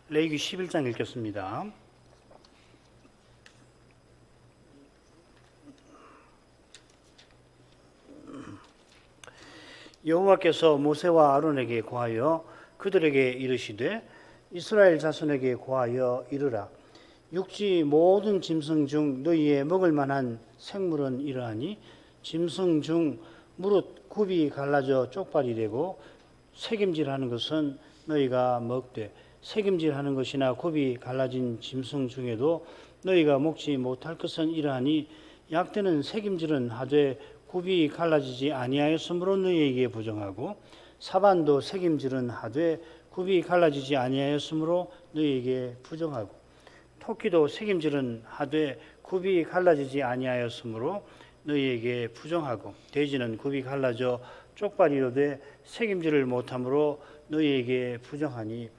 레위기 11장 읽겠습니다. 여호와께서 모세와 아론에게 고하여 그들에게 이르시되 이스라엘 자손에게 고하여 이르라. 육지 모든 짐승 중 너희의 먹을 만한 생물은 이러하니 짐승 중 무릇 굽이 갈라져 쪽발이 되고 새김질하는 것은 너희가 먹되 새김질하는 것이나 굽이 갈라진 짐승 중에도 너희가 먹지 못할 것은 이러하니 약대는 새김질은 하되 굽이 갈라지지 아니하였으므로 너희에게 부정하고 사반도 새김질은 하되 굽이 갈라지지 아니하였으므로 너희에게 부정하고 토끼도 새김질은 하되 굽이 갈라지지 아니하였으므로 너희에게 부정하고 돼지는 굽이 갈라져 쪽발이로 돼 새김질을 못하므로 너희에게 부정하니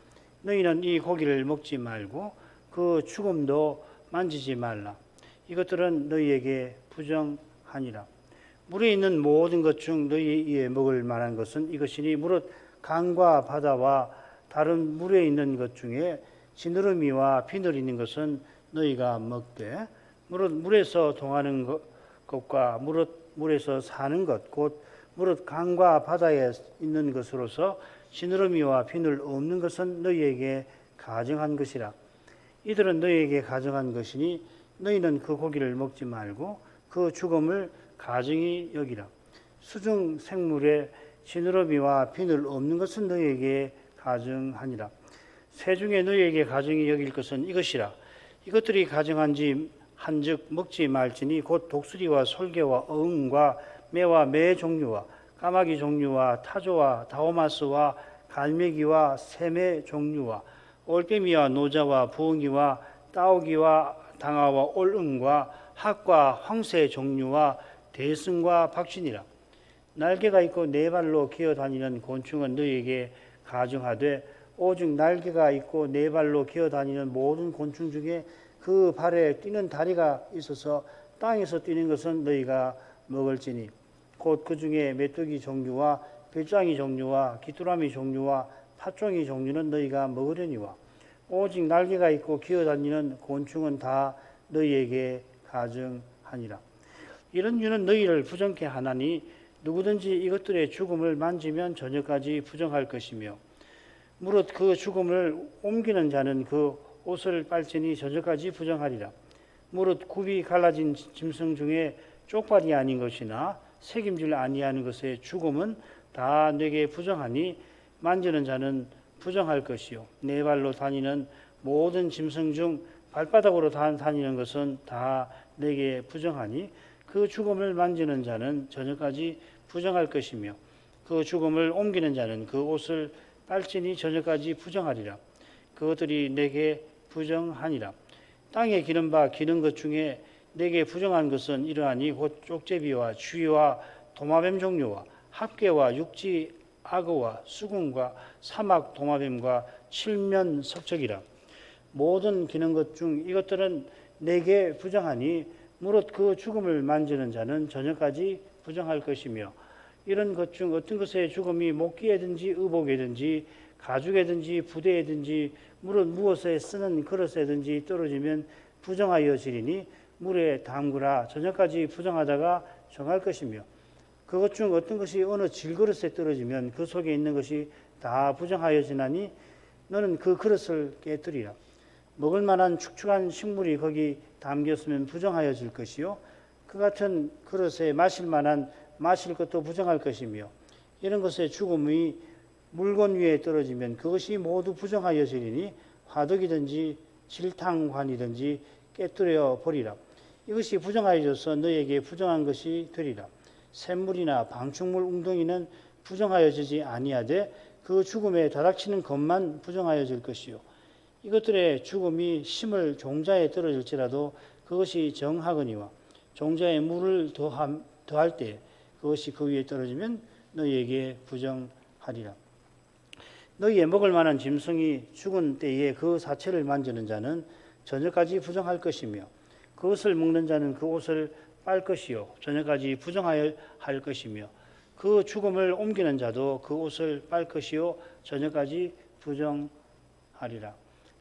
너희는 이 고기를 먹지 말고 그 죽음도 만지지 말라. 이것들은 너희에게 부정하니라. 물에 있는 모든 것 중 너희의 먹을 만한 것은 이것이니 무릇 강과 바다와 다른 물에 있는 것 중에 지느러미와 비늘 있는 것은 너희가 먹되 무릇 물에서 동하는 것과 무릇 물에서 사는 것 곧 무릇 강과 바다에 있는 것으로서 지느러미와 비늘 없는 것은 너희에게 가정한 것이라. 이들은 너희에게 가정한 것이니 너희는 그 고기를 먹지 말고 그 죽음을 가증히 여기라. 수중 생물에 지느러미와 비늘 없는 것은 너희에게 가증하니라. 새 중에 너희에게 가증히 여길 것은 이것이라. 이것들이 가증한지 한즉 먹지 말지니 곧 독수리와 솔개와 어흥과 매와 매 종류와 까마귀 종류와 타조와 다오마스와 갈매기와 새매 종류와 올빼미와 노자와 부엉이와 따오기와 당아와 올응과 학과 황새 종류와 대승과 박신이라. 날개가 있고 네 발로 기어다니는 곤충은 너희에게 가증하되 오직 날개가 있고 네 발로 기어다니는 모든 곤충 중에 그 발에 뛰는 다리가 있어서 땅에서 뛰는 것은 너희가 먹을지니 곧 그 중에 메뚜기 종류와 별장이 종류와 귀뚜라미 종류와 팥종이 종류는 너희가 먹으려니와 오직 날개가 있고 기어다니는 곤충은 다 너희에게 가증하니라. 이런 유는 너희를 부정케 하나니 누구든지 이것들의 죽음을 만지면 저녁까지 부정할 것이며 무릇 그 죽음을 옮기는 자는 그 옷을 빨지니 저녁까지 부정하리라. 무릇 굽이 갈라진 짐승 중에 쪽발이 아닌 것이나 새김질 아니하는 것의 죽음은 다 내게 부정하니 만지는 자는 부정할 것이요 네 발로 다니는 모든 짐승 중 발바닥으로 다니는 것은 다 내게 부정하니 그 죽음을 만지는 자는 저녁까지 부정할 것이며 그 죽음을 옮기는 자는 그 옷을 빨지니 저녁까지 부정하리라. 그것들이 내게 부정하니라. 땅에 기는 바 기는 것 중에 내게 부정한 것은 이러하니 곧 쪽제비와 쥐와 도마뱀 종류와 합개와 육지 악어와 수궁과 사막 도마뱀과 칠면 석척이라. 모든 기는 것 중 이것들은 내게 부정하니 무릇 그 죽음을 만지는 자는 저녁까지 부정할 것이며 이런 것 중 어떤 것의 죽음이 목기에든지 의복에든지 가죽에든지 부대에든지 무릇 무엇에 쓰는 그릇에든지 떨어지면 부정하여지리니 물에 담그라. 저녁까지 부정하다가 정할 것이며 그것 중 어떤 것이 어느 질그릇에 떨어지면 그 속에 있는 것이 다 부정하여지나니 너는 그 그릇을 깨뜨리라. 먹을 만한 축축한 식물이 거기 담겼으면 부정하여질 것이요 그 같은 그릇에 마실 만한 마실 것도 부정할 것이며 이런 것의 죽음이 물건 위에 떨어지면 그것이 모두 부정하여지리니 화덕이든지 질탕관이든지 깨뜨려 버리라. 이것이 부정하여져서 너에게 부정한 것이 되리라. 샘물이나 방충물 웅덩이는 부정하여지지 아니하되 그 죽음에 다닥치는 것만 부정하여질 것이요 이것들의 죽음이 심을 종자에 떨어질지라도 그것이 정하거니와 종자에 물을 더할 때 그것이 그 위에 떨어지면 너희에게 부정하리라. 너희의 먹을 만한 짐승이 죽은 때에 그 사체를 만지는 자는 저녁까지 부정할 것이며 그것을 먹는 자는 그 옷을 빨 것이요 저녁까지 부정하여 할 것이며 그 죽음을 옮기는 자도 그 옷을 빨 것이요 저녁까지 부정하리라.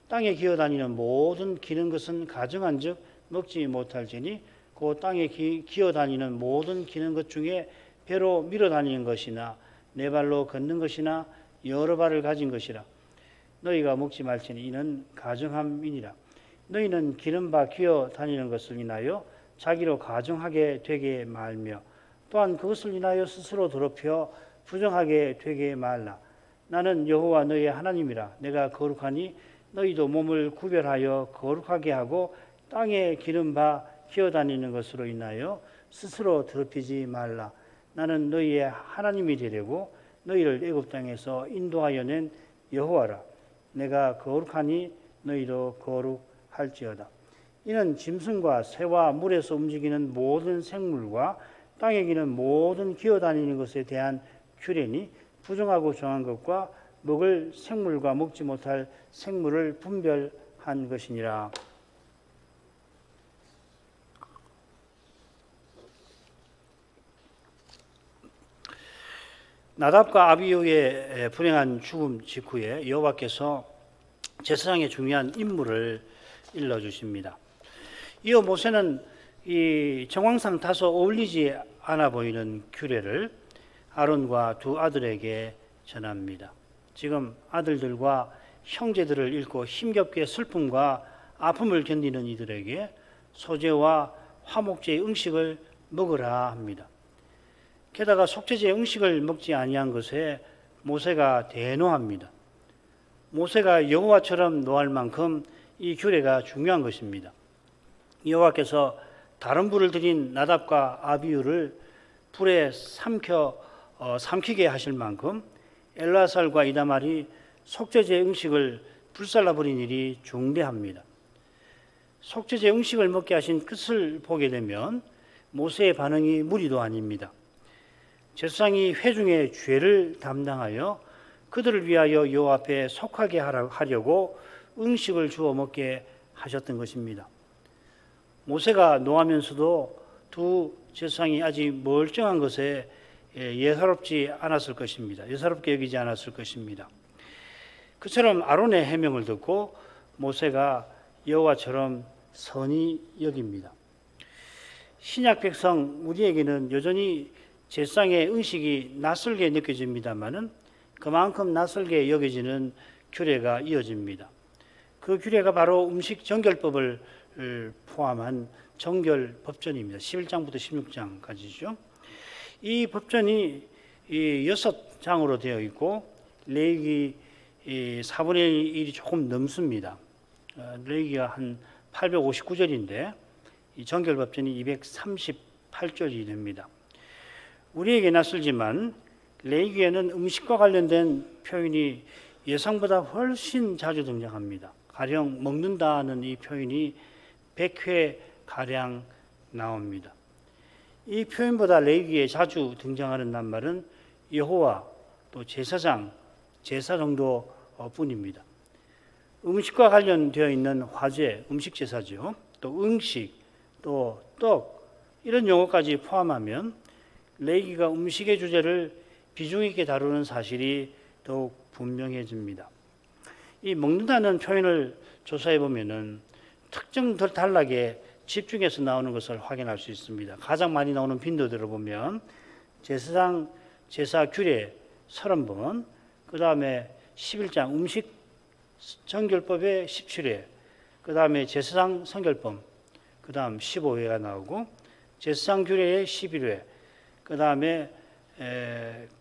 땅에 기어다니는 모든 기는 것은 가증한즉 먹지 못할지니 그 땅에 기어다니는 모든 기는 것 중에 배로 밀어다니는 것이나 네 발로 걷는 것이나 여러 발을 가진 것이라. 너희가 먹지 말지니 이는 가증함이니라. 너희는 기는 바 기어다니는 것을 인하여 자기로 가증하게 되게 말며 또한 그것을 인하여 스스로 더럽혀 부정하게 되게 말라. 나는 여호와 너희의 하나님이라. 내가 거룩하니 너희도 몸을 구별하여 거룩하게 하고 땅에 기는 바 기어다니는 것으로 인하여 스스로 더럽히지 말라. 나는 너희의 하나님이 되려고 너희를 애굽 땅에서 인도하여 낸 여호와라. 내가 거룩하니 너희도 거룩할지어다. 이는 짐승과 새와 물에서 움직이는 모든 생물과 땅에 기는 모든 기어다니는 것에 대한 규례니 부정하고 정한 것과 먹을 생물과 먹지 못할 생물을 분별한 것이니라. 나답과 아비후의 불행한 죽음 직후에 여호와께서 제사장의 중요한 임무를 일러주십니다. 이어 모세는 이 정황상 다소 어울리지 않아 보이는 규례를 아론과 두 아들에게 전합니다. 지금 아들들과 형제들을 잃고 힘겹게 슬픔과 아픔을 견디는 이들에게 소제와 화목제의 음식을 먹으라 합니다. 게다가 속죄제의 음식을 먹지 아니한 것에 모세가 대노합니다. 모세가 여호와처럼 노할 만큼 이 규례가 중요한 것입니다. 여호와께서 다른 불을 들인 나답과 아비후를 불에 삼키게 하실 만큼 엘라살과 이다말이 속죄제 음식을 불살라 버린 일이 중대합니다. 속죄제 음식을 먹게 하신 끝을 보게 되면 모세의 반응이 무리도 아닙니다. 제사장이 회중의 죄를 담당하여 그들을 위하여 여호와 앞에 속하게 하려고 음식을 주어 먹게 하셨던 것입니다. 모세가 노하면서도 두 제사장이 아직 멀쩡한 것에 예사롭지 않았을 것입니다. 예사롭게 여기지 않았을 것입니다. 그처럼 아론의 해명을 듣고 모세가 여호와처럼 선히 여깁니다. 신약 백성 우리에게는 여전히 제사장의 의식이 낯설게 느껴집니다마는 그만큼 낯설게 여겨지는 규례가 이어집니다. 그 규례가 바로 음식 정결법을 포함한 정결 법전입니다. 11장부터 16장까지죠. 이 법전이 6장으로 되어 있고 레위기 4분의 1이 조금 넘습니다. 레위기가 한 859절인데 이 정결 법전이 238절이 됩니다. 우리에게 낯설지만 레위기에는 음식과 관련된 표현이 예상보다 훨씬 자주 등장합니다. 가령 먹는다는 이 표현이 100회 가량 나옵니다. 이 표현보다 레위기에 자주 등장하는 낱말은 여호와 또 제사장, 제사 정도 뿐입니다. 음식과 관련되어 있는 화제, 음식 제사죠. 또 음식, 또 떡 이런 용어까지 포함하면 레위기가 음식의 주제를 비중 있게 다루는 사실이 더욱 분명해집니다. 이 먹는다는 표현을 조사해 보면은 특정 단락에 집중해서 나오는 것을 확인할 수 있습니다. 가장 많이 나오는 빈도들을 보면 제사장 제사 규례 30번, 그 다음에 11장 음식 정결법의 17회, 그 다음에 제사장 성결법, 그 다음 15회가 나오고 제사장 규례의 11회, 그 다음에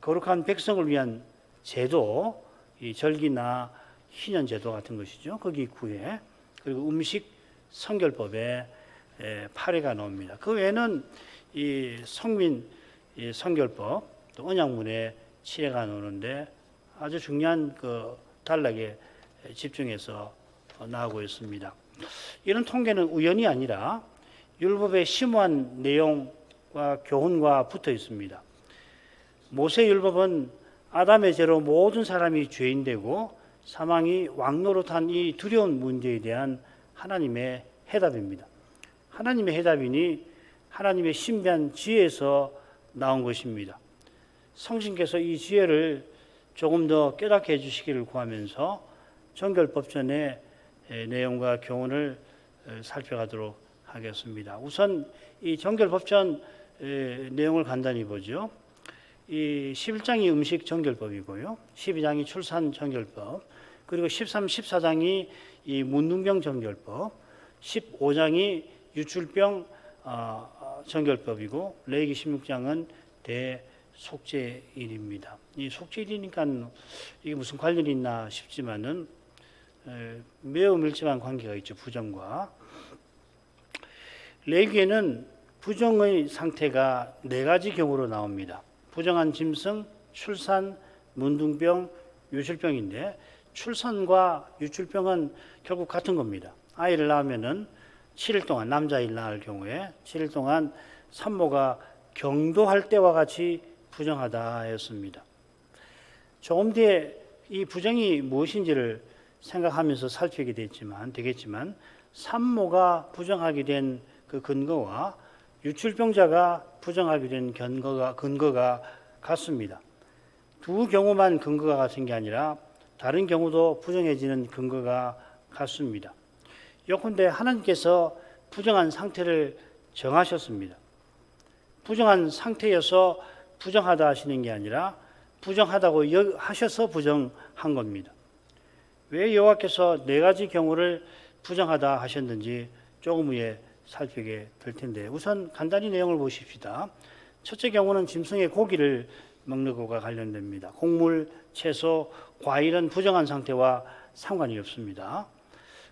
거룩한 백성을 위한 제도, 이 절기나 희년 제도 같은 것이죠. 거기 9회, 그리고 음식 성결법에 8회가 나옵니다. 그 외에는 이 성민 이 성결법, 또 언약문에 7회가 나오는데 아주 중요한 그 단락에 집중해서 나오고 있습니다. 이런 통계는 우연이 아니라 율법의 심오한 내용과 교훈과 붙어 있습니다. 모세 율법은 아담의 죄로 모든 사람이 죄인되고 사망이 왕노릇한 이 두려운 문제에 대한 하나님의 해답입니다. 하나님의 해답이니 하나님의 신비한 지혜에서 나온 것입니다. 성신께서 이 지혜를 조금 더 깨닫게 해주시기를 구하면서 정결법전에 내용과 교훈을 살펴가도록 하겠습니다. 우선 이 정결법전 내용을 간단히 보죠. 이 11장이 음식 정결법이고요. 12장이 출산 정결법, 그리고 13, 14장이 이 문둥병 정결법, 15장이 유출병 정결법이고 레위기 16장은 대속죄일입니다. 이 속죄일이니까 이게 무슨 관련이 있나 싶지만은 매우 밀접한 관계가 있죠. 부정과. 레위기에는 부정의 상태가 4가지 경우로 나옵니다. 부정한 짐승, 출산, 문둥병, 유출병인데 출산과 유출병은 결국 같은 겁니다. 아이를 낳으면은 7일 동안, 남자아이를 낳을 경우에 7일 동안 산모가 경도할 때와 같이 부정하다 했습니다. 조금 뒤에 이 부정이 무엇인지를 생각하면서 살피게 되겠지만 산모가 부정하게 된 그 근거와 유출병자가 부정하게 된 근거가 같습니다. 두 경우만 근거가 같은 게 아니라 다른 경우도 부정해지는 근거가 같습니다. 요컨대 하나님께서 부정한 상태를 정하셨습니다. 부정한 상태여서 부정하다 하시는 게 아니라 부정하다고 하셔서 부정한 겁니다. 왜 여호와께서 4가지 경우를 부정하다 하셨는지 조금 후에 살피게 될 텐데 우선 간단히 내용을 보십시다. 첫째 경우는 짐승의 고기를 먹는 것과 관련됩니다. 곡물, 채소, 과일은 부정한 상태와 상관이 없습니다.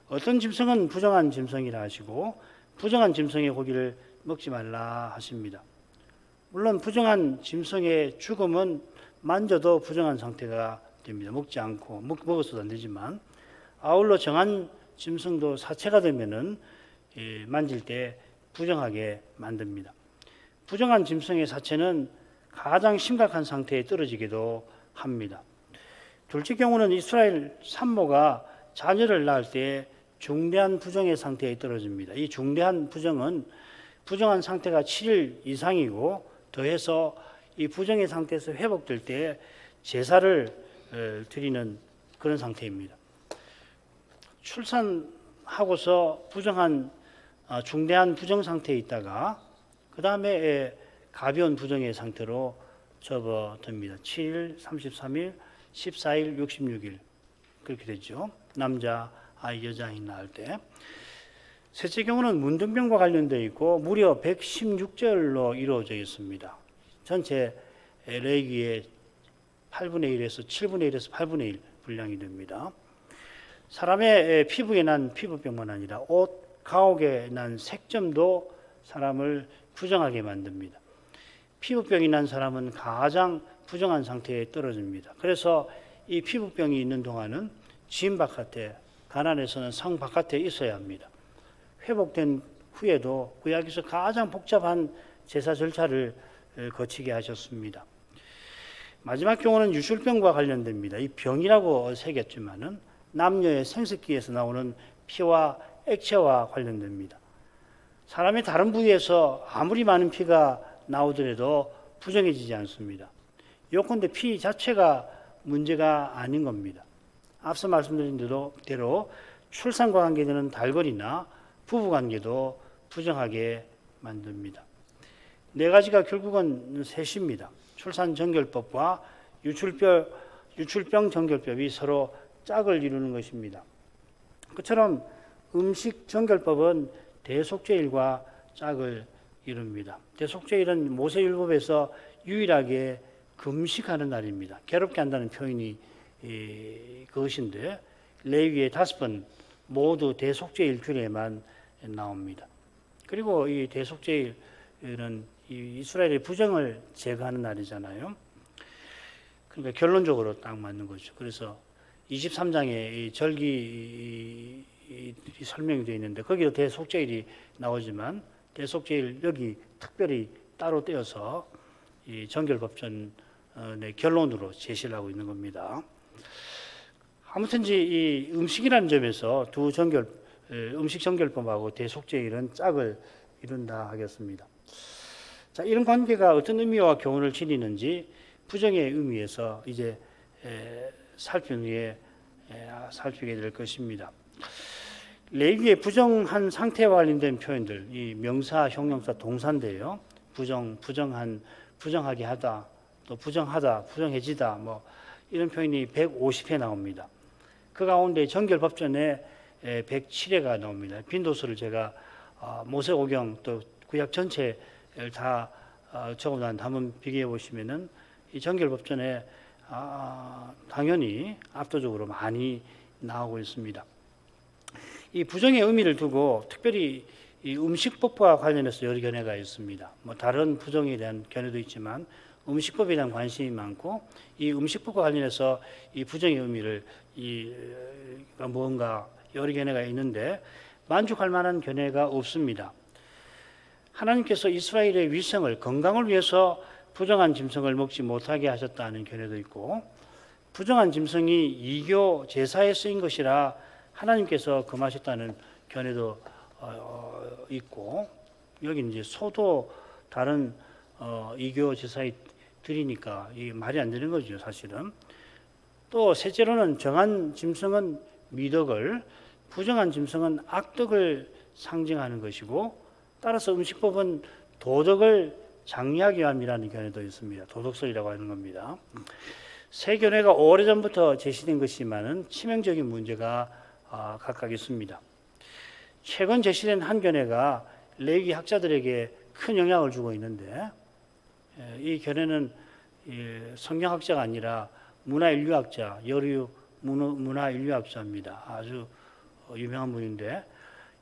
어떤 짐승은 부정한 짐승이라 하시고 부정한 짐승의 고기를 먹지 말라 하십니다. 물론 부정한 짐승의 죽음은 만져도 부정한 상태가 됩니다. 먹지 않고 먹어서도 안 되지만 아울러 정한 짐승도 사체가 되면은 만질 때 부정하게 만듭니다. 부정한 짐승의 사체는 가장 심각한 상태에 떨어지기도 합니다. 둘째 경우는 이스라엘 산모가 자녀를 낳을 때 중대한 부정의 상태에 떨어집니다. 이 중대한 부정은 부정한 상태가 7일 이상이고 더해서 이 부정의 상태에서 회복될 때 제사를 드리는 그런 상태입니다. 출산하고서 부정한 중대한 부정 상태에 있다가 그 다음에 가벼운 부정의 상태로 접어듭니다. 7일, 33일, 14일, 66일 그렇게 되죠. 남자, 아이, 여자아이 낳을 때. 셋째 경우는 문둥병과 관련되어 있고 무려 116절로 이루어져 있습니다. 전체 레위기의 8분의 1에서 7분의 1에서 8분의 1 분량이 됩니다. 사람의 피부에 난 피부병만 아니라 옷, 가옥에 난 색점도 사람을 부정하게 만듭니다. 피부병이 난 사람은 가장 부정한 상태에 떨어집니다. 그래서 이 피부병이 있는 동안은 집 바깥에, 가난해서는 성 바깥에 있어야 합니다. 회복된 후에도 구약에서 가장 복잡한 제사 절차를 거치게 하셨습니다. 마지막 경우는 유출병과 관련됩니다. 이 병이라고 새겼지만은 남녀의 생殖기에서 나오는 피와 액체와 관련됩니다. 사람의 다른 부위에서 아무리 많은 피가 나오더라도 부정해지지 않습니다. 요컨대 피 자체가 문제가 아닌 겁니다. 앞서 말씀드린 대로 출산과 관계되는 달거리나 부부관계도 부정하게 만듭니다. 4가지가 결국은 셋입니다. 출산 정결법과 유출병 정결법이 서로 짝을 이루는 것입니다. 그처럼 음식 정결법은 대속죄일과 짝을 이룹니다. 대속죄일은 모세율법에서 유일하게 금식하는 날입니다. 괴롭게 한다는 표현이 그것인데 레위기의 5번 모두 대속죄일 규례만 나옵니다. 그리고 이 대속죄일은 이스라엘의 부정을 제거하는 날이잖아요. 그러니까 결론적으로 딱 맞는 거죠. 그래서 23장에 절기 설명이 되어 있는데 거기도 대속죄일이 나오지만 대속죄일 여기 특별히 따로 떼어서 이 정결법전의 결론으로 제시를 하고 있는 겁니다. 아무튼지 이 음식이라는 점에서 음식 정결법하고 대속죄일은 짝을 이룬다 하겠습니다. 자, 이런 관계가 어떤 의미와 교훈을 지니는지 부정의 의미에서 이제 살피게 될 것입니다. 레위의 부정한 상태와 관련된 표현들, 이 명사, 형용사, 동사인데요. 부정한, 부정하게 하다, 또 부정하다, 부정해지다, 뭐 이런 표현이 150회 나옵니다. 그 가운데 정결법전에 107회가 나옵니다. 빈도수를 제가 모세오경 또 구약 전체를 다 적어놓은 한번 비교해 보시면은 이 정결법전에 당연히 압도적으로 많이 나오고 있습니다. 이 부정의 의미를 두고 특별히 이 음식법과 관련해서 여러 견해가 있습니다. 뭐 다른 부정에 대한 견해도 있지만 음식법에 대한 관심이 많고 이 음식법과 관련해서 이 부정의 의미를 뭔가 여러 견해가 있는데 만족할 만한 견해가 없습니다. 하나님께서 이스라엘의 위생을 건강을 위해서 부정한 짐승을 먹지 못하게 하셨다는 견해도 있고 부정한 짐승이 이교 제사에 쓰인 것이라 하나님께서 금하셨다는 견해도 있고 여기 이제 소도 다른 이교 제사에 드리니까 이게 말이 안 되는 거죠, 사실은. 또 셋째로는 정한 짐승은 미덕을, 부정한 짐승은 악덕을 상징하는 것이고 따라서 음식법은 도덕을 장려하기 위함이라는 견해도 있습니다. 도덕설이라고 하는 겁니다. 세 견해가 오래전부터 제시된 것이지만은 치명적인 문제가 각각 있습니다. 최근 제시된 한 견해가 레위 학자들에게 큰 영향을 주고 있는데 이 견해는 성경학자가 아니라 문화인류학자, 여류 문화인류학자입니다. 아주 유명한 분인데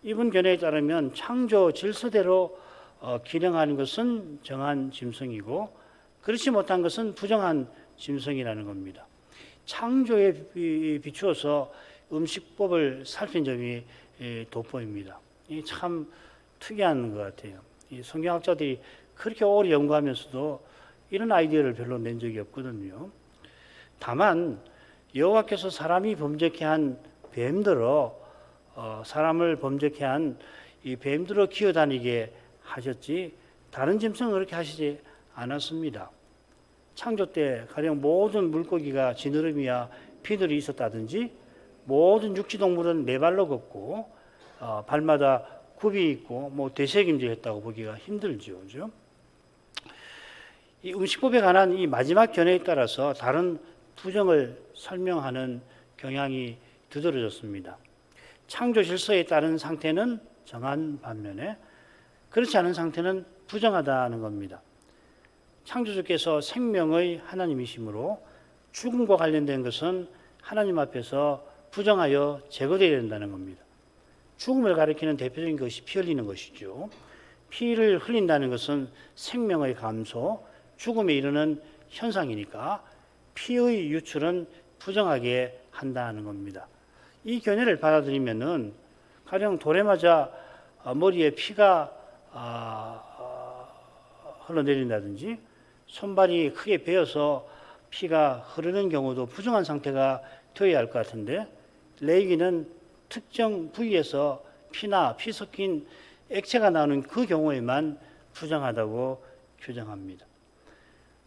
이분 견해에 따르면 창조 질서대로 기능하는 것은 정한 짐승이고 그렇지 못한 것은 부정한 짐승이라는 겁니다. 창조에 비추어서 음식법을 살핀 점이 돋보입니다. 이 참 특이한 것 같아요. 이 성경학자들이 그렇게 오래 연구하면서도 이런 아이디어를 별로 낸 적이 없거든요. 다만 여호와께서 사람이 범죄케 한 뱀들어 사람을 범죄케 한 이 뱀들어 기어다니게 하셨지 다른 짐승은 그렇게 하시지 않았습니다. 창조 때 가령 모든 물고기가 지느러미와 피들이 있었다든지 모든 육지동물은 네 발로 걷고 발마다 굽이 있고 뭐 되새김질했다고 보기가 힘들죠. 그죠? 이 음식법에 관한 이 마지막 견해에 따라서 다른 부정을 설명하는 경향이 두드러졌습니다. 창조 질서에 따른 상태는 정한 반면에 그렇지 않은 상태는 부정하다는 겁니다. 창조주께서 생명의 하나님이시므로 죽음과 관련된 것은 하나님 앞에서 부정하여 제거되어야 된다는 겁니다. 죽음을 가리키는 대표적인 것이 피 흘리는 것이죠. 피를 흘린다는 것은 생명의 감소, 죽음에 이르는 현상이니까 피의 유출은 부정하게 한다는 겁니다. 이 견해를 받아들이면은 가령 돌에 맞아 머리에 피가 흘러내린다든지 손발이 크게 베어서 피가 흐르는 경우도 부정한 상태가 되어야 할 것 같은데 레위기는 특정 부위에서 피나 피 섞인 액체가 나오는 그 경우에만 부정하다고 규정합니다.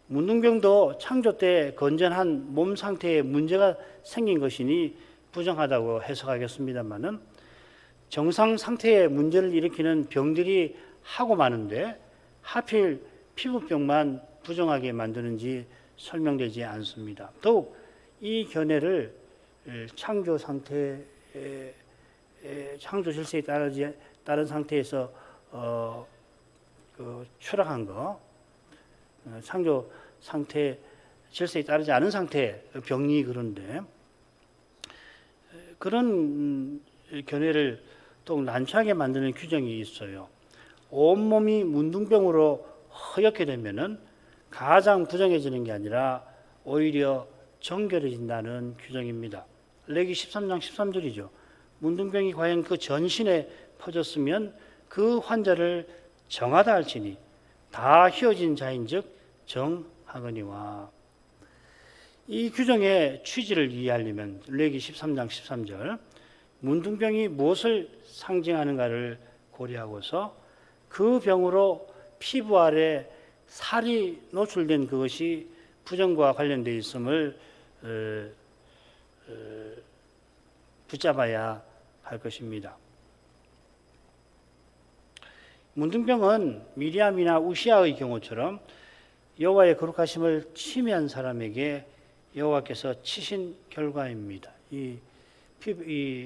문둥병도 창조 때 건전한 몸 상태에 문제가 생긴 것이니 부정하다고 해석하겠습니다만은 정상 상태에 문제를 일으키는 병들이 하고 많은데 하필 피부병만 부정하게 만드는지 설명되지 않습니다. 더욱 이 견해를 창조 상태, 창조 질서에 따른 상태에서 추락한 거, 창조 상태 질서에 따르지 않은 상태 병이 그런데 그런 견해를 또 난처하게 만드는 규정이 있어요. 온몸이 문둥병으로 허옇게 되면은 가장 부정해지는 게 아니라 오히려 정결해진다는 규정입니다. 레기 13장 13절이죠. 문둥병이 과연 그 전신에 퍼졌으면 그 환자를 정하다 할지니 다 휘어진 자인즉 정하거니와. 이 규정의 취지를 이해하려면 레기 13장 13절 문둥병이 무엇을 상징하는가를 고려하고서 그 병으로 피부 아래 살이 노출된 그것이 부정과 관련되어 있음을 붙잡아야 할 것입니다. 문둥병은 미리암이나 우시아의 경우처럼 여호와의 거룩하심을 침해한 사람에게 여호와께서 치신 결과입니다. 이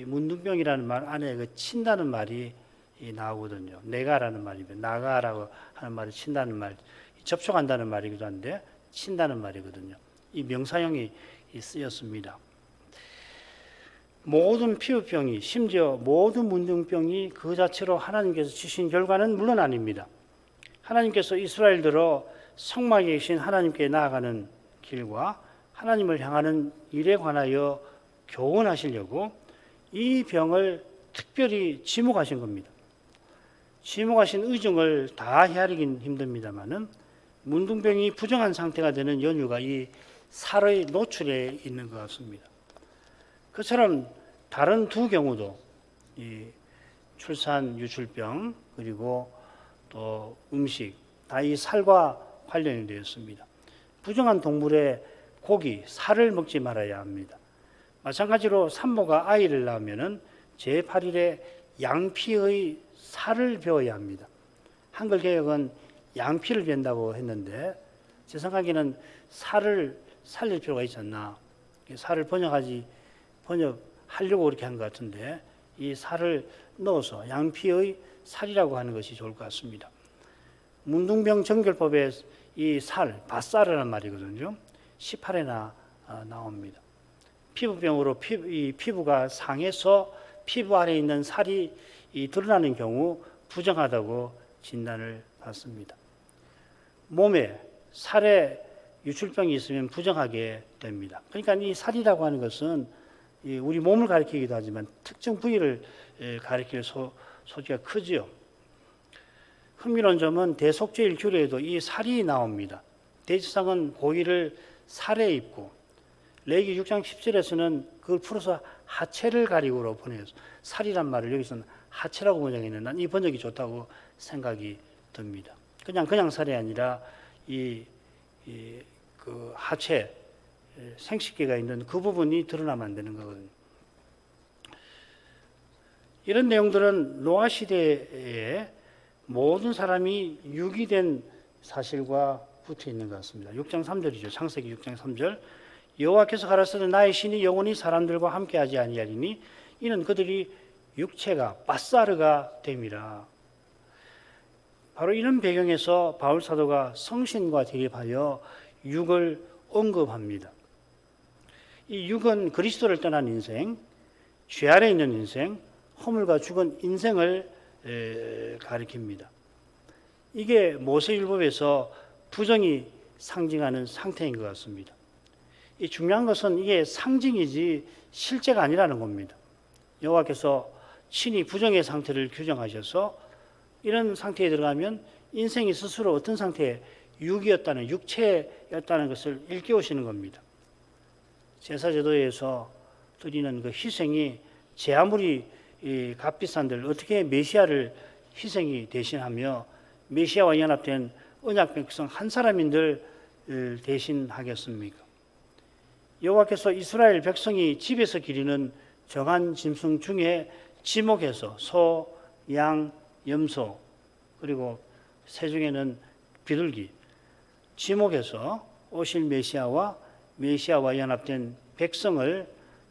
문둥병이라는 말 안에 그 친다는 말이 나오거든요. 내가라는 말이면 나가라고 하는 말이 친다는 말, 접촉한다는 말이기도 한데 친다는 말이거든요. 이 명사형이 쓰였습니다. 모든 피부병이, 심지어 모든 문둥병이 그 자체로 하나님께서 치신 결과는 물론 아닙니다. 하나님께서 이스라엘들로 성막에 계신 하나님께 나아가는 길과 하나님을 향하는 일에 관하여 교훈하시려고 이 병을 특별히 지목하신 겁니다. 지목하신 의중을 다 헤아리긴 힘듭니다만은 문둥병이 부정한 상태가 되는 연유가 이 살의 노출에 있는 것 같습니다. 그처럼 다른 두 경우도 이 출산 유출병 그리고 또 음식 다 이 살과 관련이 되어 있습니다. 부정한 동물의 고기, 살을 먹지 말아야 합니다. 마찬가지로 산모가 아이를 낳으면은 제8일에 양피의 살을 베어야 합니다. 한글 개혁은 양피를 벤다고 했는데 제 생각에는 살을 살릴 필요가 있지 않나. 살을 번역하려고 그렇게 한 것 같은데 이 살을 넣어서 양피의 살이라고 하는 것이 좋을 것 같습니다. 문둥병 정결법에 이 살, 밭살이라는 말이거든요. 18회나 나옵니다. 피부병으로 이 피부가 상해서 피부 아래에 있는 살이 드러나는 경우 부정하다고 진단을 받습니다. 몸에 살에 유출병이 있으면 부정하게 됩니다. 그러니까 이 살이라고 하는 것은 우리 몸을 가리키기도 하지만 특정 부위를 가리킬 소지가 크지요. 흥미로운 점은 대속죄일 규례에도 이 살이 나옵니다. 대지상은 고기를 살에 입고 레위기 6장 10절에서는 그걸 풀어서 하체를 가리고로 번역해서 살이란 말을 여기서는 하체라고 번역했는데 난 이 번역이 좋다고 생각이 듭니다. 그냥 살이 아니라 그 하체 생식기가 있는 그 부분이 드러나면 안 되는 거거든요. 이런 내용들은 노아 시대에 모든 사람이 유기된 사실과 붙어 있는 것 같습니다. 6장 3절이죠. 창세기 6장 3절. 여호와께서 가라사대 나의 신이 영원히 사람들과 함께하지 아니하리니 이는 그들이 육체가 밧사르가 됨이라. 바로 이런 배경에서 바울 사도가 성신과 대립하여 육을 언급합니다. 이 육은 그리스도를 떠난 인생, 죄 아래 있는 인생, 허물과 죽은 인생을 가리킵니다. 이게 모세율법에서 부정이 상징하는 상태인 것 같습니다. 이 중요한 것은 이게 상징이지 실제가 아니라는 겁니다. 여호와께서 친히 부정의 상태를 규정하셔서 이런 상태에 들어가면 인생이 스스로 어떤 상태의 육체였다는 것을 일깨우시는 겁니다. 제사제도에서 드리는 그 희생이 제 아무리 값비싼들 어떻게 메시아를 희생이 대신하며 메시아와 연합된 언약 백성 한 사람인들 대신하겠습니까? 여호와께서 이스라엘 백성이 집에서 기르는 정한 짐승 중에 지목해서 소, 양, 염소 그리고 새 중에는 비둘기 지목해서 오실 메시아와 연합된 백성을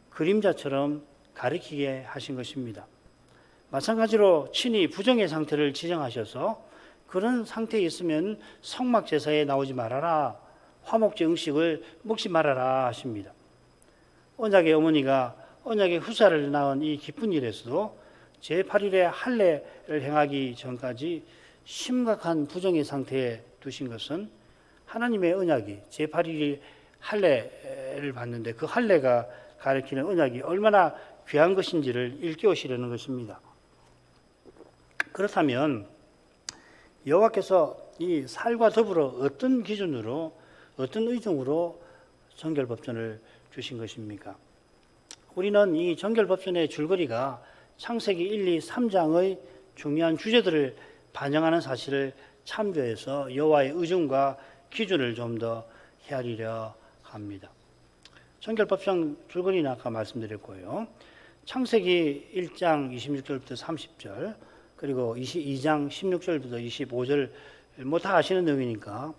그림자처럼 가리키게 하신 것입니다. 마찬가지로 친히 부정의 상태를 지정하셔서 그런 상태에 있으면 성막 제사에 나오지 말아라, 화목제 음식을 먹지 말아라 하십니다. 언약의 어머니가 언약의 후사를 낳은 이 기쁜 일에서도 제8일에 할례를 행하기 전까지 심각한 부정의 상태에 두신 것은 하나님의 언약이 제8일이 할례를 받는데 그 할례가 가리키는 언약이 얼마나 귀한 것인지를 일깨우시려는 것입니다. 그렇다면 여호와께서 이 살과 더불어 어떤 기준으로 어떤 의중으로 정결법전을 주신 것입니까? 우리는 이 정결법전의 줄거리가 창세기 1, 2, 3장의 중요한 주제들을 반영하는 사실을 참조해서 여호와의 의중과 기준을 좀 더 헤아리려 합니다. 정결법전 줄거리는 아까 말씀드렸고요. 창세기 1장 26절부터 30절 그리고 22장 16절부터 25절 뭐 다 아시는 내용이니까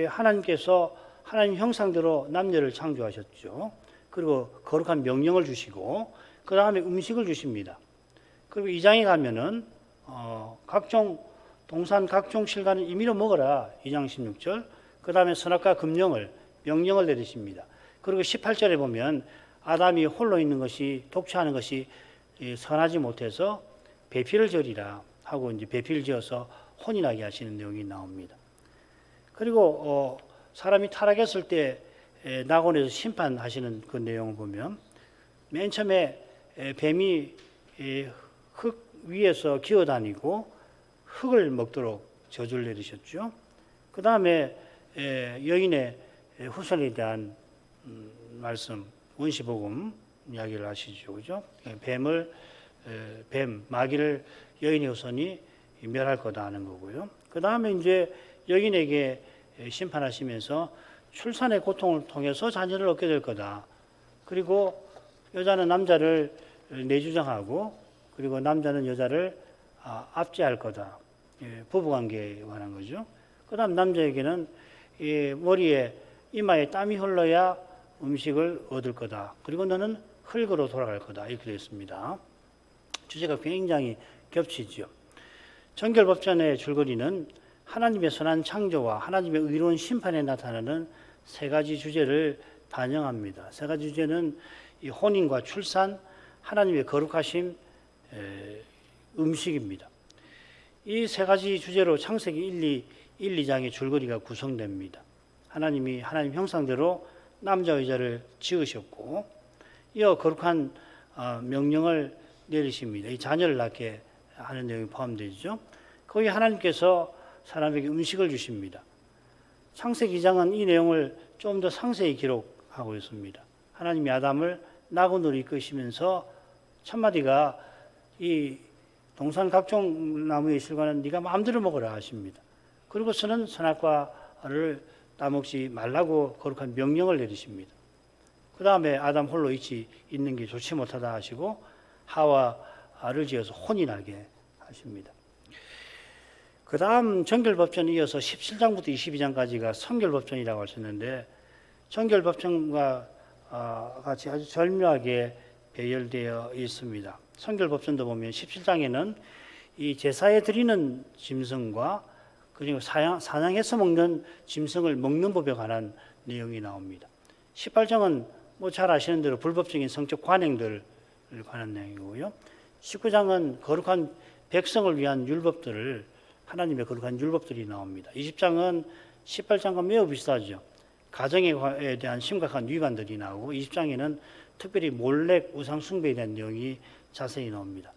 하나님께서 하나님 형상대로 남녀를 창조하셨죠. 그리고 거룩한 명령을 주시고 그 다음에 음식을 주십니다. 그리고 2장에 가면은 각종 동산 각종 실과는 임의로 먹어라 2장 16절. 그 다음에 선악과 금령을 명령을 내리십니다. 그리고 18절에 보면 아담이 홀로 있는 것이 독처하는 것이 선하지 못해서 배필을 지으리라 하고 이제 배필을 지어서 혼인하게 하시는 내용이 나옵니다. 그리고 사람이 타락했을 때 낙원에서 심판하시는 그 내용을 보면 맨 처음에 뱀이 흙 위에서 기어다니고 흙을 먹도록 저주를 내리셨죠. 그 다음에 여인의 후손에 대한 말씀, 원시복음 이야기를 하시죠, 그죠? 마귀를 여인의 후손이 멸할 거다 하는 거고요. 그 다음에 이제 여인에게 심판하시면서 출산의 고통을 통해서 자녀를 얻게 될 거다. 그리고 여자는 남자를 내주장하고 그리고 남자는 여자를 압제할 거다. 부부관계에 관한 거죠. 그 다음 남자에게는 머리에 이마에 땀이 흘러야 음식을 얻을 거다. 그리고 너는 흙으로 돌아갈 거다. 이렇게 되어 있습니다. 주제가 굉장히 겹치죠. 정결법전의 줄거리는 하나님의 선한 창조와 하나님의 의로운 심판에 나타나는 세 가지 주제를 반영합니다. 세 가지 주제는 이 혼인과 출산, 하나님의 거룩하심, 음식입니다. 이 세 가지 주제로 창세기 1, 2장의 줄거리가 구성됩니다. 하나님이 하나님 형상대로 남자와 여자를 지으셨고 이어 거룩한 명령을 내리십니다. 이 자녀를 낳게 하는 내용이 포함되죠. 거기 하나님께서 사람에게 음식을 주십니다. 창세기 2장은 이 내용을 좀 더 상세히 기록하고 있습니다. 하나님이 아담을 낙원으로 이끄시면서 첫마디가 이 동산 각종 나무의 실과는 네가 마음대로 먹으라 하십니다. 그리고서는 선악과를 따먹지 말라고 거룩한 명령을 내리십니다. 그 다음에 아담 홀로 있는 게 좋지 못하다 하시고 하와를 지어서 혼인하게 하십니다. 그 다음 정결법전에 이어서 17장부터 22장까지가 성결법전이라고 하셨는데 정결법전과 같이 아주 절묘하게 배열되어 있습니다. 성결법전도 보면 17장에는 이 제사에 드리는 짐승과 그리고 사냥해서 먹는 짐승을 먹는 법에 관한 내용이 나옵니다. 18장은 뭐 잘 아시는 대로 불법적인 성적 관행들을 관한 내용이고요. 19장은 거룩한 백성을 위한 율법들을 하나님의 거룩한 율법들이 나옵니다. 20장은 18장과 매우 비슷하죠. 가정에 대한 심각한 위반들이 나오고 20장에는 특별히 몰렉 우상 숭배에 대한 내용이 자세히 나옵니다.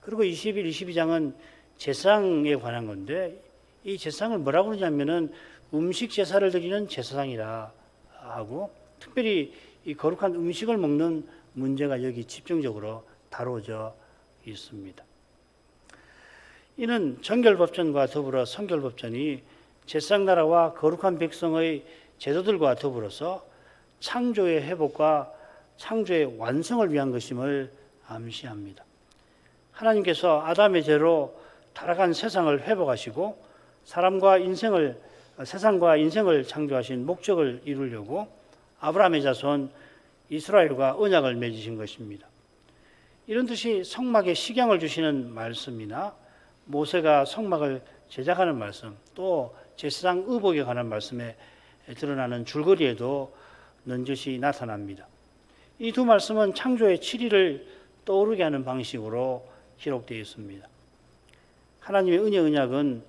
그리고 21, 22장은 제사장에 관한 건데 이 제사장을 뭐라고 그러냐면은 음식 제사를 드리는 제사장이라 하고 특별히 이 거룩한 음식을 먹는 문제가 여기 집중적으로 다뤄져 있습니다. 이는 정결법전과 더불어 성결법전이 제사장 나라와 거룩한 백성의 제도들과 더불어서 창조의 회복과 창조의 완성을 위한 것임을 암시합니다. 하나님께서 아담의 죄로 타락한 세상을 회복하시고 세상과 인생을 창조하신 목적을 이루려고 아브라함의 자손 이스라엘과 언약을 맺으신 것입니다. 이런 뜻이 성막에 식양을 주시는 말씀이나 모세가 성막을 제작하는 말씀, 또 제사장 의복에 관한 말씀에 드러나는 줄거리에도 넌젓이 나타납니다. 이 두 말씀은 창조의 7일을 떠오르게 하는 방식으로 기록되어 있습니다. 하나님의 은혜 언약은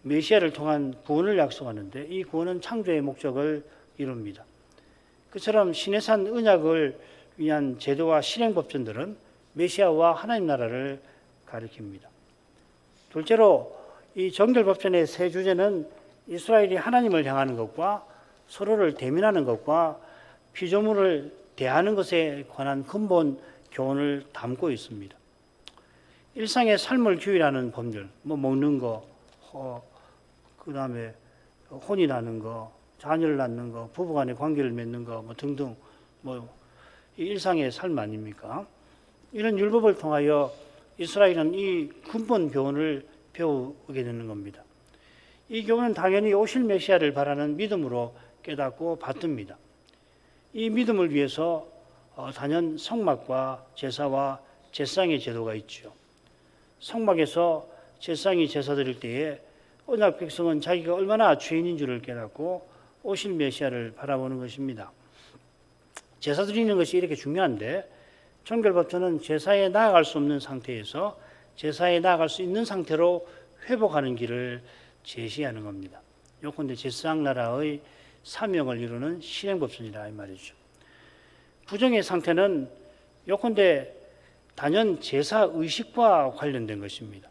메시아를 통한 구원을 약속하는데 이 구원은 창조의 목적을 이룹니다. 그처럼 시내산 언약을 위한 제도와 실행법전들은 메시아와 하나님 나라를 가리킵니다. 둘째로 이 정결법전의 세 주제는 이스라엘이 하나님을 향하는 것과 서로를 대면하는 것과 피조물을 대하는 것에 관한 근본 교훈을 담고 있습니다. 일상의 삶을 규율하는 법률, 먹는 거, 그 다음에 혼인하는 거, 자녀를 낳는 거, 부부간의 관계를 맺는 거, 등등, 일상의 삶 아닙니까? 이런 율법을 통하여 이스라엘은 이 근본 교훈을 배우게 되는 겁니다. 이 교훈은 당연히 오실 메시아를 바라는 믿음으로 깨닫고 받듭니다. 이 믿음을 위해서 단연 성막과 제사와 제사장의 제도가 있죠. 성막에서 제사장이 제사 드릴 때에 언약 백성은 자기가 얼마나 죄인인 줄을 깨닫고 오실 메시아를 바라보는 것입니다. 제사 드리는 것이 이렇게 중요한데 정결법전은 제사에 나아갈 수 없는 상태에서 제사에 나아갈 수 있는 상태로 회복하는 길을 제시하는 겁니다. 요컨대 제사장 나라의 사명을 이루는 실행법전이라 이 말이죠. 부정의 상태는 요컨대 단연 제사 의식과 관련된 것입니다.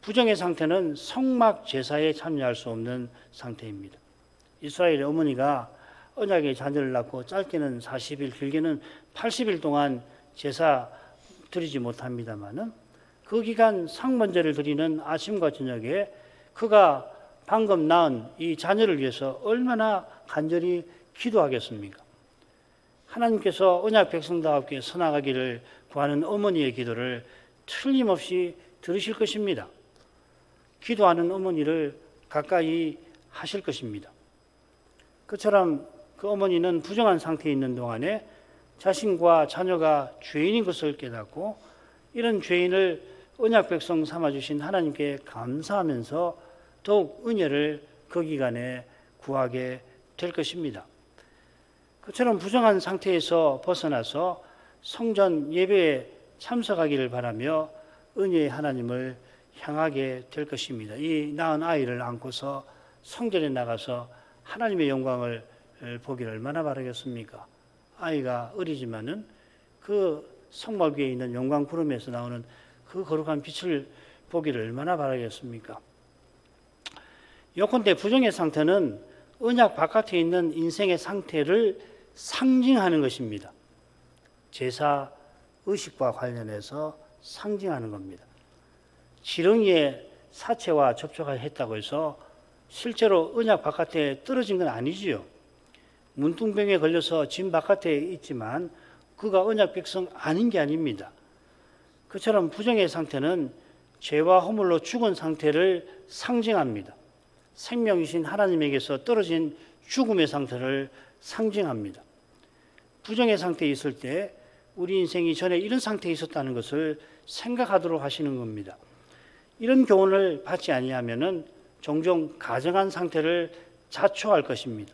부정의 상태는 성막 제사에 참여할 수 없는 상태입니다. 이스라엘의 어머니가 언약의 자녀를 낳고 짧게는 40일, 길게는 80일 동안 제사 드리지 못합니다마는 그 기간 상번제를 드리는 아침과 저녁에 그가 방금 낳은 이 자녀를 위해서 얼마나 간절히 기도하겠습니까? 하나님께서 언약 백성다웠게 선악하기를 구하는 어머니의 기도를 틀림없이 들으실 것입니다. 기도하는 어머니를 가까이 하실 것입니다. 그처럼 그 어머니는 부정한 상태에 있는 동안에 자신과 자녀가 죄인인 것을 깨닫고 이런 죄인을 언약 백성 삼아주신 하나님께 감사하면서 더욱 은혜를 그 기간에 구하게 될 것입니다. 그처럼 부정한 상태에서 벗어나서 성전 예배에 참석하기를 바라며 은혜의 하나님을 향하게 될 것입니다. 이 낳은 아이를 안고서 성전에 나가서 하나님의 영광을 보기를 얼마나 바라겠습니까? 아이가 어리지만은 그 성막 위에 있는 영광 구름에서 나오는 그 거룩한 빛을 보기를 얼마나 바라겠습니까? 요컨대 부정의 상태는 언약 바깥에 있는 인생의 상태를 상징하는 것입니다. 제사 의식과 관련해서 상징하는 겁니다. 지렁이의 사체와 접촉했다고 해서 실제로 언약 바깥에 떨어진 건 아니지요. 문둥병에 걸려서 진 바깥에 있지만 그가 언약 백성 아닌 게 아닙니다. 그처럼 부정의 상태는 죄와 허물로 죽은 상태를 상징합니다. 생명이신 하나님에게서 떨어진 죽음의 상태를 상징합니다. 부정의 상태에 있을 때 우리 인생이 전에 이런 상태에 있었다는 것을 생각하도록 하시는 겁니다. 이런 교훈을 받지 아니하면은 종종 가정한 상태를 자초할 것입니다.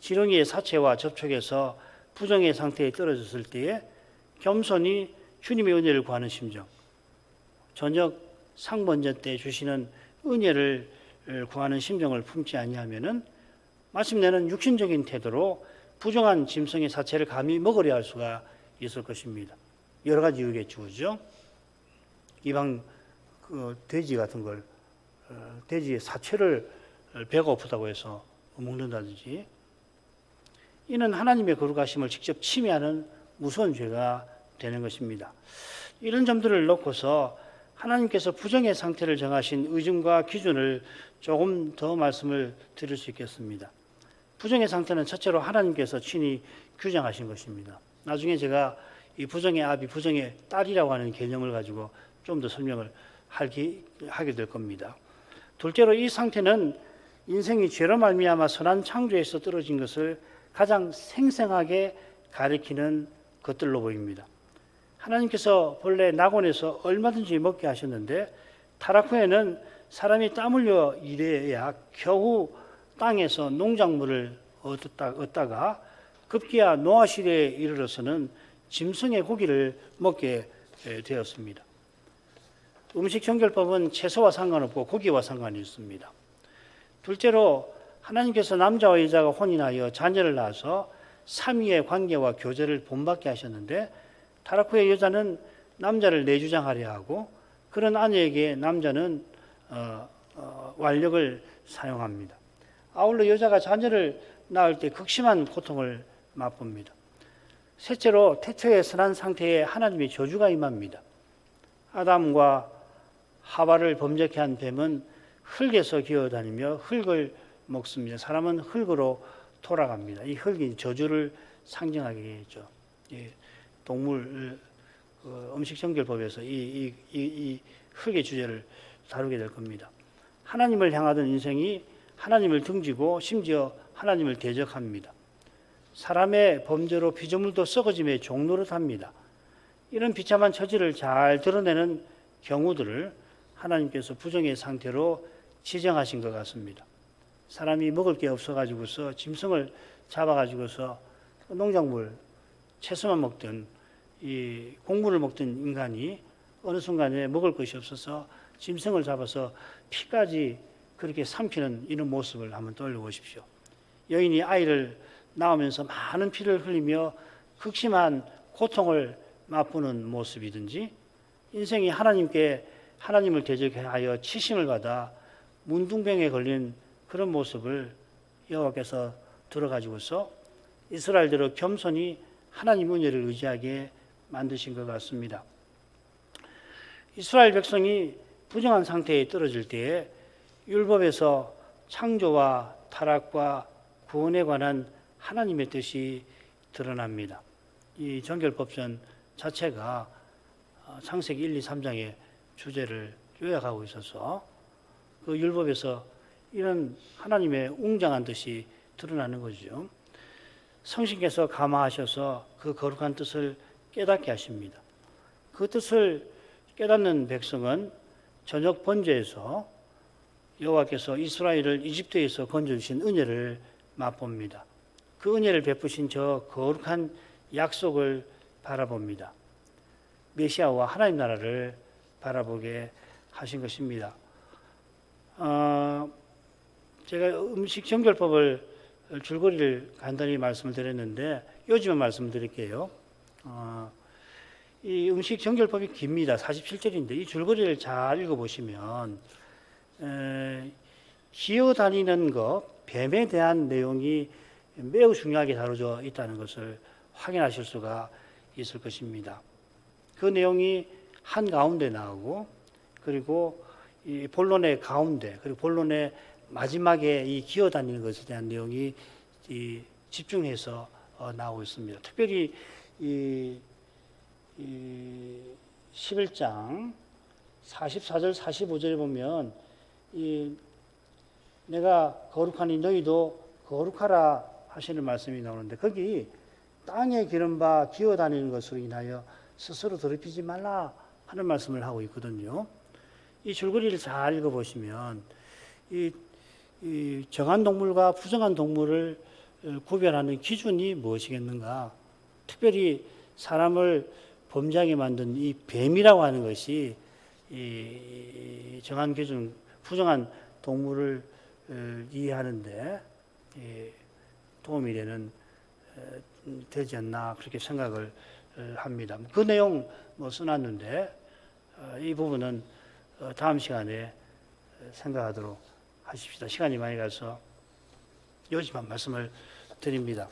지렁이의 사체와 접촉해서 부정의 상태에 떨어졌을 때에 겸손히 주님의 은혜를 구하는 심정, 저녁 상번제 때 주시는 은혜를 구하는 심정을 품지 아니하면은 마침내는 육신적인 태도로 부정한 짐승의 사체를 감히 먹으려 할 수가 있을 것입니다. 여러 가지 이유겠죠, 그죠? 이방 돼지 같은 걸 돼지의 사체를 배가 고프다고 해서 먹는다든지, 이는 하나님의 거룩하심을 직접 침해하는 무서운 죄가 되는 것입니다. 이런 점들을 놓고서 하나님께서 부정의 상태를 정하신 의중과 기준을 조금 더 말씀을 드릴 수 있겠습니다. 부정의 상태는 첫째로 하나님께서 친히 규정하신 것입니다. 나중에 제가 이 부정의 아비, 부정의 딸이라고 하는 개념을 가지고 좀 더 설명을 하게 될 겁니다. 둘째로 이 상태는 인생이 죄로 말미암아 선한 창조에서 떨어진 것을 가장 생생하게 가리키는 것들로 보입니다. 하나님께서 본래 낙원에서 얼마든지 먹게 하셨는데 타락 후에는 사람이 땀 흘려 일해야 겨우 땅에서 농작물을 얻다가 급기야 노아 시대에 이르러서는 짐승의 고기를 먹게 되었습니다. 음식 정결법은 채소와 상관없고 고기와 상관이 있습니다. 둘째로 하나님께서 남자와 여자가 혼인하여 자녀를 낳아서 삼위의 관계와 교제를 본받게 하셨는데 타락 후에 여자는 남자를 내주장하려 하고 그런 아내에게 남자는 완력을 사용합니다. 아울러 여자가 자녀를 낳을 때 극심한 고통을 맛봅니다. 셋째로 태초의 선한 상태에 하나님의 저주가 임합니다. 아담과 하와를 범죄케 한 뱀은 흙에서 기어다니며 흙을 먹습니다. 사람은 흙으로 돌아갑니다. 이 흙이 저주를 상징하게 되죠. 동물 음식정결법에서 이 흙의 주제를 다루게 될 겁니다. 하나님을 향하던 인생이 하나님을 등지고 심지어 하나님을 대적합니다. 사람의 범죄로 피조물도 썩어짐의 종노릇 합니다. 이런 비참한 처지를 잘 드러내는 경우들을 하나님께서 부정의 상태로 지정하신 것 같습니다. 사람이 먹을 게 없어가지고서 짐승을 잡아가지고서 농작물, 채소만 먹던 이 곡물을 먹던 인간이 어느 순간에 먹을 것이 없어서 짐승을 잡아서 피까지 그렇게 삼키는 이런 모습을 한번 떠올려 보십시오. 여인이 아이를 낳으면서 많은 피를 흘리며 극심한 고통을 맛보는 모습이든지 인생이 하나님을 대적하여 치심을 받아 문둥병에 걸린 그런 모습을 여호와께서 들어가지고서 이스라엘대로 겸손히 하나님 은혜를 의지하게 만드신 것 같습니다. 이스라엘 백성이 부정한 상태에 떨어질 때에 율법에서 창조와 타락과 구원에 관한 하나님의 뜻이 드러납니다. 이 정결법전 자체가 창세기 1, 2, 3장의 주제를 요약하고 있어서 그 율법에서 이런 하나님의 웅장한 뜻이 드러나는 거죠. 성신께서 감화하셔서 그 거룩한 뜻을 깨닫게 하십니다. 그 뜻을 깨닫는 백성은 저녁 번제에서 여호와께서 이스라엘을 이집트에서 건져주신 은혜를 맛봅니다. 그 은혜를 베푸신 저 거룩한 약속을 바라봅니다. 메시아와 하나님 나라를 바라보게 하신 것입니다. 제가 음식 정결법을 줄거리를 간단히 말씀을 드렸는데 요즘은 말씀을 드릴게요. 이 음식 정결법이 깁니다. 47절인데 이 줄거리를 잘 읽어보시면 기어다니는 것, 뱀에 대한 내용이 매우 중요하게 다뤄져 있다는 것을 확인하실 수가 있을 것입니다. 그 내용이 한가운데 나오고 그리고 이 본론의 가운데 그리고 본론의 마지막에 이 기어다니는 것에 대한 내용이 집중해서 나오고 있습니다. 특별히 이 11장 44절 45절에 보면 내가 거룩하니 너희도 거룩하라 하시는 말씀이 나오는데 거기 땅에 기른 바 기어다니는 것으로 인하여 스스로 더럽히지 말라 하는 말씀을 하고 있거든요. 이 줄거리를 잘 읽어보시면 이 정한 동물과 부정한 동물을 구별하는 기준이 무엇이겠는가? 특별히 사람을 범죄하게 만든 이 뱀이라고 하는 것이 이 정한 기준, 부정한 동물을 이해하는데 도움이 되지 않나 그렇게 생각을 합니다. 그 내용 써놨는데 이 부분은 다음 시간에 생각하도록 하십시다. 시간이 많이 가서 여기만 말씀을 드립니다.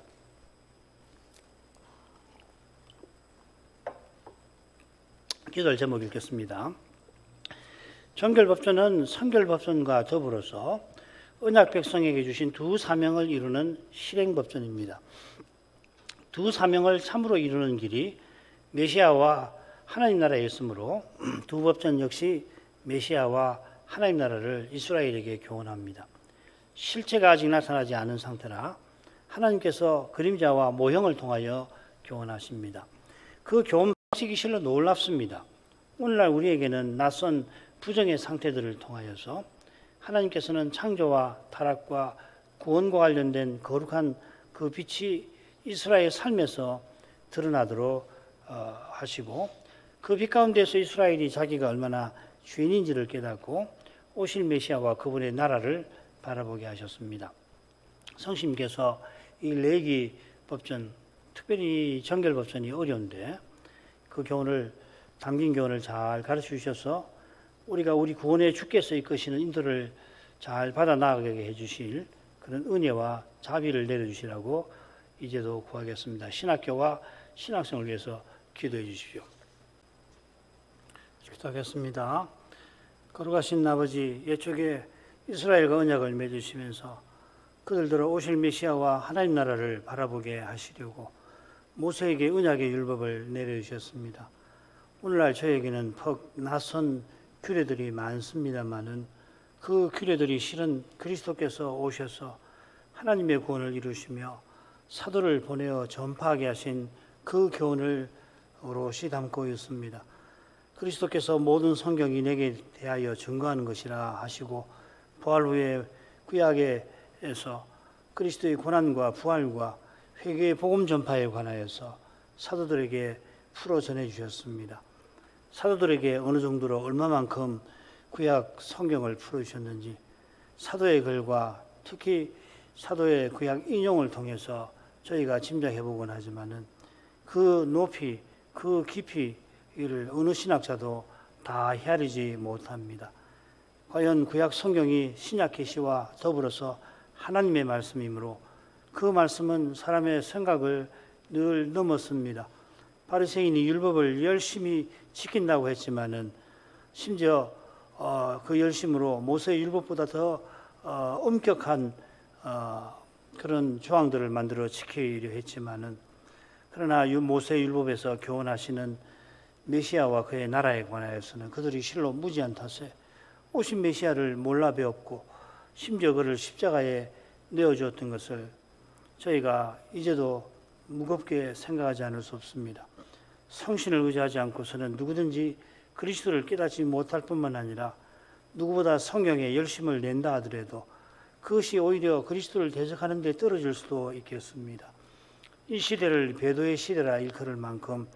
기도할 제목 읽겠습니다. 정결법전은 성결법전과 더불어서 언약 백성에게 주신 두 사명을 이루는 실행법전입니다. 두 사명을 참으로 이루는 길이 메시아와 하나님 나라였으므로 두 법전 역시 메시아와 하나님 나라를 이스라엘에게 교훈합니다. 실체가 아직 나타나지 않은 상태라 하나님께서 그림자와 모형을 통하여 교훈하십니다. 그 교훈 방식이 실로 놀랍습니다. 오늘날 우리에게는 낯선 부정의 상태들을 통하여서 하나님께서는 창조와 타락과 구원과 관련된 거룩한 그 빛이 이스라엘 삶에서 드러나도록 하시고 그 빛 가운데서 이스라엘이 자기가 얼마나 죄인인지를 깨닫고 오실 메시아와 그분의 나라를 바라보게 하셨습니다. 성심께서 이 레기 법전, 특별히 정결법전이 어려운데 그 교훈을 담긴 교훈을 잘 가르쳐 주셔서 우리가 우리 구원의 주께서 이끄시는 인도를 잘 받아 나가게 해주실 그런 은혜와 자비를 내려주시라고 이제도 구하겠습니다. 신학교와 신학생을 위해서 기도해 주십시오. 기도하겠습니다. 거룩하신 아버지, 옛적에 이스라엘과 언약을 맺으시면서 그들더러 오실 메시아와 하나님 나라를 바라보게 하시려고 모세에게 언약의 율법을 내려주셨습니다. 오늘날 저에게는 퍽 낯선 규례들이 많습니다만은 그 규례들이 실은 그리스도께서 오셔서 하나님의 구원을 이루시며 사도를 보내어 전파하게 하신 그 교훈을 오롯이 담고 있습니다. 그리스도께서 모든 성경이 내게 대하여 증거하는 것이라 하시고 부활 후에 구약에서 그리스도의 고난과 부활과 회개의 복음 전파에 관하여서 사도들에게 풀어 전해 주셨습니다. 사도들에게 어느 정도로 얼마만큼 구약 성경을 풀어주셨는지 사도의 글과 특히 사도의 구약 인용을 통해서 저희가 짐작해 보곤 하지만은 그 높이, 그 깊이를 어느 신학자도 다 헤아리지 못합니다. 과연 구약 성경이 신약 계시와 더불어서 하나님의 말씀이므로 그 말씀은 사람의 생각을 늘 넘었습니다. 바리새인이 율법을 열심히 지킨다고 했지만은 심지어 그 열심으로 모세의 율법보다 더 엄격한 그런 조항들을 만들어 지키려 했지만은 그러나 모세의 율법에서 교훈하시는 메시아와 그의 나라에 관하여서는 그들이 실로 무지한 탓에 오신 메시아를 몰라 배웠고 심지어 그를 십자가에 내어주었던 것을 저희가 이제도 무겁게 생각하지 않을 수 없습니다. 성신을 의지하지 않고서는 누구든지 그리스도를 깨닫지 못할 뿐만 아니라 누구보다 성경에 열심을 낸다 하더라도 그것이 오히려 그리스도를 대적하는 데 떨어질 수도 있겠습니다. 이 시대를 배도의 시대라 일컬을 만큼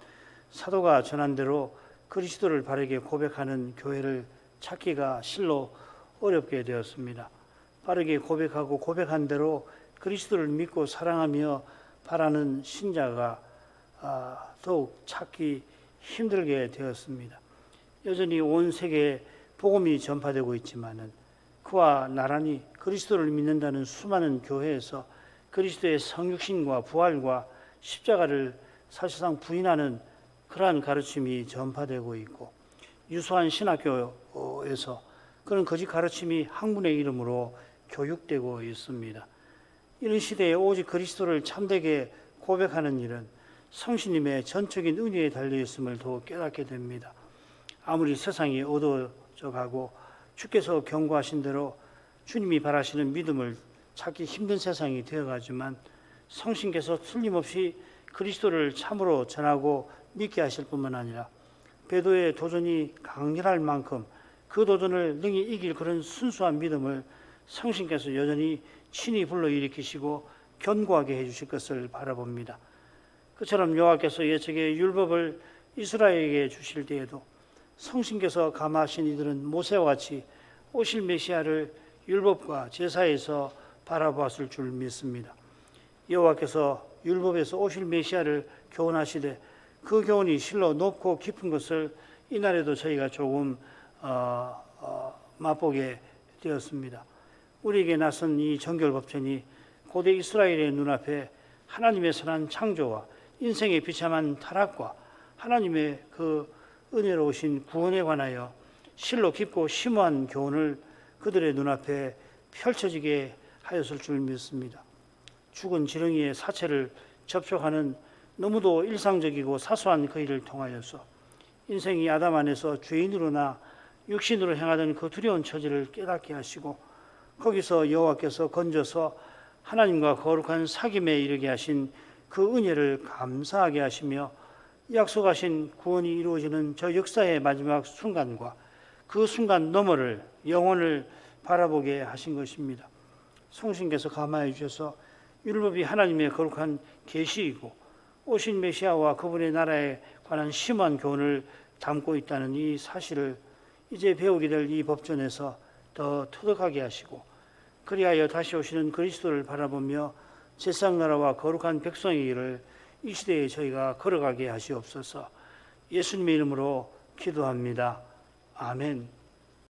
사도가 전한 대로 그리스도를 바르게 고백하는 교회를 찾기가 실로 어렵게 되었습니다. 바르게 고백하고 고백한 대로 그리스도를 믿고 사랑하며 바라는 신자가 더욱 찾기 힘들게 되었습니다. 여전히 온 세계에 복음이 전파되고 있지만은 그와 나란히 그리스도를 믿는다는 수많은 교회에서 그리스도의 성육신과 부활과 십자가를 사실상 부인하는 그러한 가르침이 전파되고 있고 유수한 신학교에서 그런 거짓 가르침이 학문의 이름으로 교육되고 있습니다. 이런 시대에 오직 그리스도를 참되게 고백하는 일은 성신님의 전적인 은혜에 달려있음을 더욱 깨닫게 됩니다. 아무리 세상이 어두워져 가고 주께서 경고하신 대로 주님이 바라시는 믿음을 찾기 힘든 세상이 되어가지만 성신께서 틀림없이 그리스도를 참으로 전하고 믿게 하실 뿐만 아니라 배도의 도전이 강렬할 만큼 그 도전을 능히 이길 그런 순수한 믿음을 성신께서 여전히 친히 불러일으키시고 견고하게 해주실 것을 바라봅니다. 그처럼 여호와께서 예측에 율법을 이스라엘에게 주실 때에도 성신께서 감화하신 이들은 모세와 같이 오실 메시아를 율법과 제사에서 바라보았을 줄 믿습니다. 여호와께서 율법에서 오실 메시아를 교훈하시되 그 교훈이 실로 높고 깊은 것을 이날에도 저희가 조금 맛보게 되었습니다. 우리에게 낯선 이 정결법전이 고대 이스라엘의 눈앞에 하나님의 선한 창조와 인생의 비참한 타락과 하나님의 그 은혜로우신 구원에 관하여 실로 깊고 심오한 교훈을 그들의 눈앞에 펼쳐지게 하였을 줄 믿습니다. 죽은 지렁이의 사체를 접촉하는 너무도 일상적이고 사소한 그 일을 통하여서 인생이 아담 안에서 죄인으로나 육신으로 행하던 그 두려운 처지를 깨닫게 하시고 거기서 여호와께서 건져서 하나님과 거룩한 사귐에 이르게 하신 그 은혜를 감사하게 하시며 약속하신 구원이 이루어지는 저 역사의 마지막 순간과 그 순간 너머를 영혼을 바라보게 하신 것입니다. 성신께서 감화해 주셔서 율법이 하나님의 거룩한 계시이고 오신 메시아와 그분의 나라에 관한 심오한 교훈을 담고 있다는 이 사실을 이제 배우게 될 이 법전에서 더 터득하게 하시고 그리하여 다시 오시는 그리스도를 바라보며 제상나라와 거룩한 백성의 길을 이 시대에 저희가 걸어가게 하시옵소서. 예수님의 이름으로 기도합니다. 아멘.